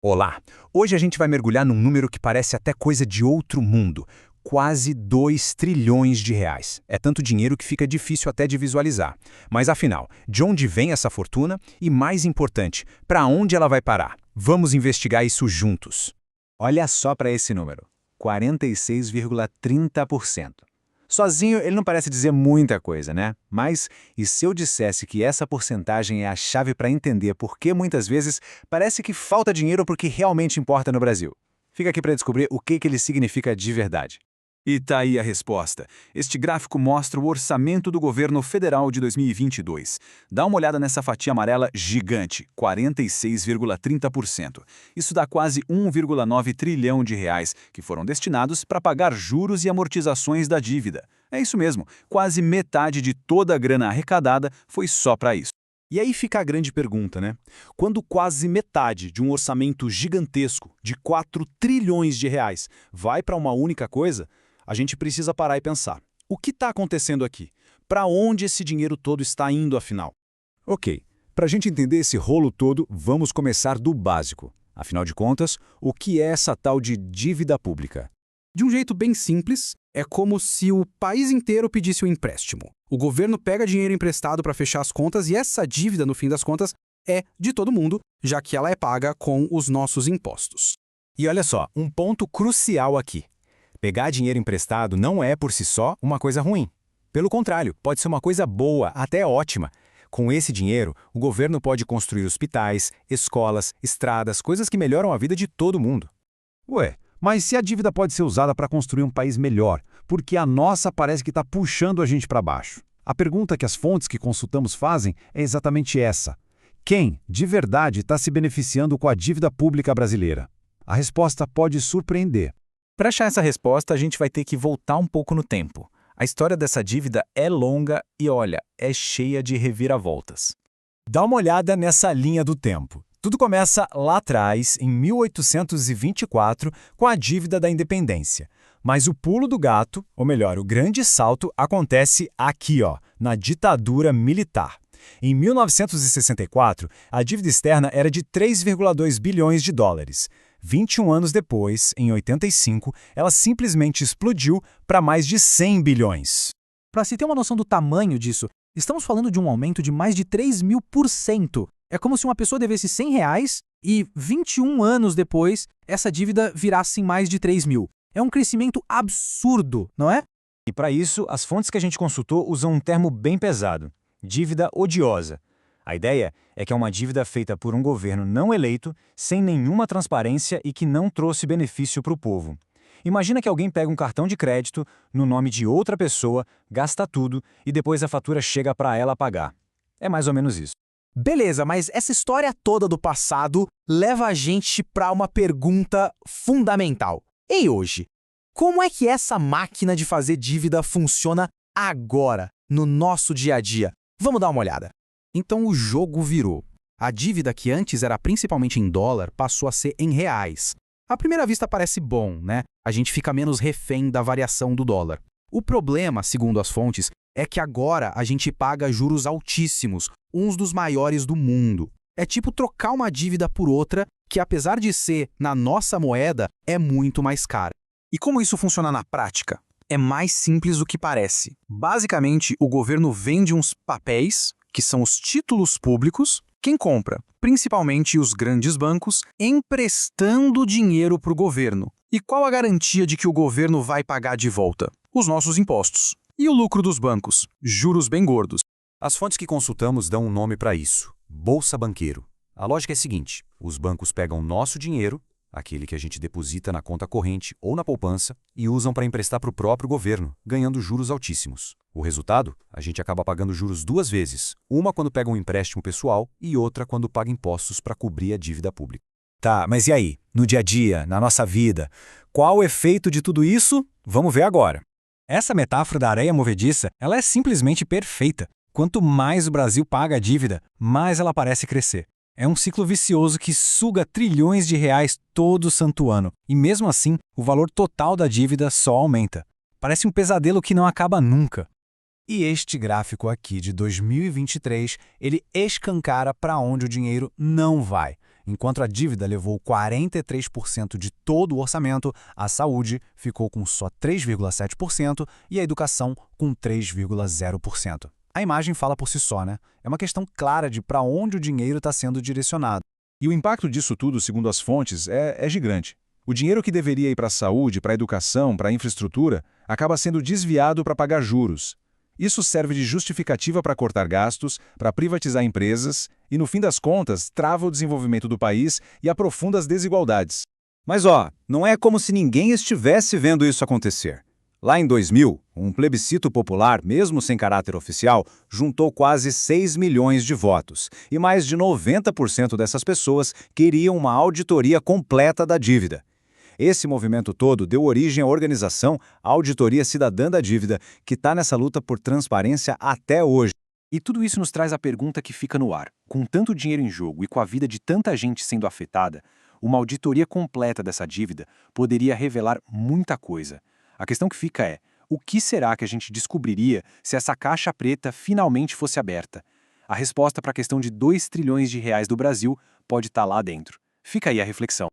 Olá! Hoje a gente vai mergulhar num número que parece até coisa de outro mundo. Quase 2 trilhões de reais. É tanto dinheiro que fica difícil até de visualizar. Mas afinal, de onde vem essa fortuna? E mais importante, para onde ela vai parar? Vamos investigar isso juntos. Olha só para esse número: 46,30%. Sozinho, ele não parece dizer muita coisa, né? Mas, e se eu dissesse que essa porcentagem é a chave para entender por que muitas vezes parece que falta dinheiro para o que realmente importa no Brasil? Fica aqui para descobrir o que ele significa de verdade. E tá aí a resposta. Este gráfico mostra o orçamento do governo federal de 2022. Dá uma olhada nessa fatia amarela gigante, 46,30%. Isso dá quase 1,9 trilhão de reais que foram destinados para pagar juros e amortizações da dívida. É isso mesmo, quase metade de toda a grana arrecadada foi só para isso. E aí fica a grande pergunta, né? Quando quase metade de um orçamento gigantesco de 4 trilhões de reais vai para uma única coisa, a gente precisa parar e pensar. O que está acontecendo aqui? Para onde esse dinheiro todo está indo, afinal? Ok, para a gente entender esse rolo todo, vamos começar do básico. Afinal de contas, o que é essa tal de dívida pública? De um jeito bem simples, é como se o país inteiro pedisse um empréstimo. O governo pega dinheiro emprestado para fechar as contas e essa dívida, no fim das contas, é de todo mundo, já que ela é paga com os nossos impostos. E olha só, um ponto crucial aqui. Pegar dinheiro emprestado não é, por si só, uma coisa ruim. Pelo contrário, pode ser uma coisa boa, até ótima. Com esse dinheiro, o governo pode construir hospitais, escolas, estradas, coisas que melhoram a vida de todo mundo. Ué, mas se a dívida pode ser usada para construir um país melhor, porque a nossa parece que está puxando a gente para baixo? A pergunta que as fontes que consultamos fazem é exatamente essa. Quem, de verdade, está se beneficiando com a dívida pública brasileira? A resposta pode surpreender. Para achar essa resposta, a gente vai ter que voltar um pouco no tempo. A história dessa dívida é longa e, olha, é cheia de reviravoltas. Dá uma olhada nessa linha do tempo. Tudo começa lá atrás, em 1824, com a dívida da independência. Mas o pulo do gato, ou melhor, o grande salto, acontece aqui, na ditadura militar. Em 1964, a dívida externa era de 3,2 bilhões de dólares. 21 anos depois, em 85, ela simplesmente explodiu para mais de 100 bilhões. Para se ter uma noção do tamanho disso, estamos falando de um aumento de mais de 3.000%. É como se uma pessoa devesse R$ 100 e 21 anos depois, essa dívida virasse mais de 3 mil. É um crescimento absurdo, não é? E para isso, as fontes que a gente consultou usam um termo bem pesado: dívida odiosa. A ideia é que é uma dívida feita por um governo não eleito, sem nenhuma transparência e que não trouxe benefício para o povo. Imagina que alguém pega um cartão de crédito no nome de outra pessoa, gasta tudo e depois a fatura chega para ela pagar. É mais ou menos isso. Beleza, mas essa história toda do passado leva a gente para uma pergunta fundamental. E hoje? Como é que essa máquina de fazer dívida funciona agora, no nosso dia a dia? Vamos dar uma olhada. Então o jogo virou. A dívida que antes era principalmente em dólar passou a ser em reais. À primeira vista parece bom, né? A gente fica menos refém da variação do dólar. O problema, segundo as fontes, é que agora a gente paga juros altíssimos, uns dos maiores do mundo. É tipo trocar uma dívida por outra, que apesar de ser na nossa moeda, é muito mais cara. E como isso funciona na prática? É mais simples do que parece. Basicamente, o governo vende uns papéis, que são os títulos públicos. Quem compra? Principalmente os grandes bancos, emprestando dinheiro para o governo. E qual a garantia de que o governo vai pagar de volta? Os nossos impostos. E o lucro dos bancos? Juros bem gordos. As fontes que consultamos dão um nome para isso: Bolsa Banqueiro. A lógica é a seguinte: os bancos pegam nosso dinheiro, aquele que a gente deposita na conta corrente ou na poupança, e usam para emprestar para o próprio governo, ganhando juros altíssimos. O resultado? A gente acaba pagando juros duas vezes, uma quando pega um empréstimo pessoal e outra quando paga impostos para cobrir a dívida pública. Tá, mas e aí? No dia a dia, na nossa vida, qual o efeito de tudo isso? Vamos ver agora. Essa metáfora da areia movediça, ela é simplesmente perfeita. Quanto mais o Brasil paga a dívida, mais ela parece crescer. É um ciclo vicioso que suga trilhões de reais todo santo ano, e mesmo assim, o valor total da dívida só aumenta. Parece um pesadelo que não acaba nunca. E este gráfico aqui de 2023, ele escancara para onde o dinheiro não vai. Enquanto a dívida levou 43% de todo o orçamento, a saúde ficou com só 3,7% e a educação com 3,0%. A imagem fala por si só, né? É uma questão clara de para onde o dinheiro está sendo direcionado. E o impacto disso tudo, segundo as fontes, é gigante. O dinheiro que deveria ir para a saúde, para a educação, para a infraestrutura, acaba sendo desviado para pagar juros. Isso serve de justificativa para cortar gastos, para privatizar empresas e, no fim das contas, trava o desenvolvimento do país e aprofunda as desigualdades. Mas não é como se ninguém estivesse vendo isso acontecer. Lá em 2000, um plebiscito popular, mesmo sem caráter oficial, juntou quase 6 milhões de votos, e mais de 90% dessas pessoas queriam uma auditoria completa da dívida. Esse movimento todo deu origem à organização Auditoria Cidadã da Dívida, que está nessa luta por transparência até hoje. E tudo isso nos traz a pergunta que fica no ar. Com tanto dinheiro em jogo e com a vida de tanta gente sendo afetada, uma auditoria completa dessa dívida poderia revelar muita coisa. A questão que fica é, o que será que a gente descobriria se essa caixa preta finalmente fosse aberta? A resposta para a questão de 2 trilhões de reais do Brasil pode estar lá dentro. Fica aí a reflexão.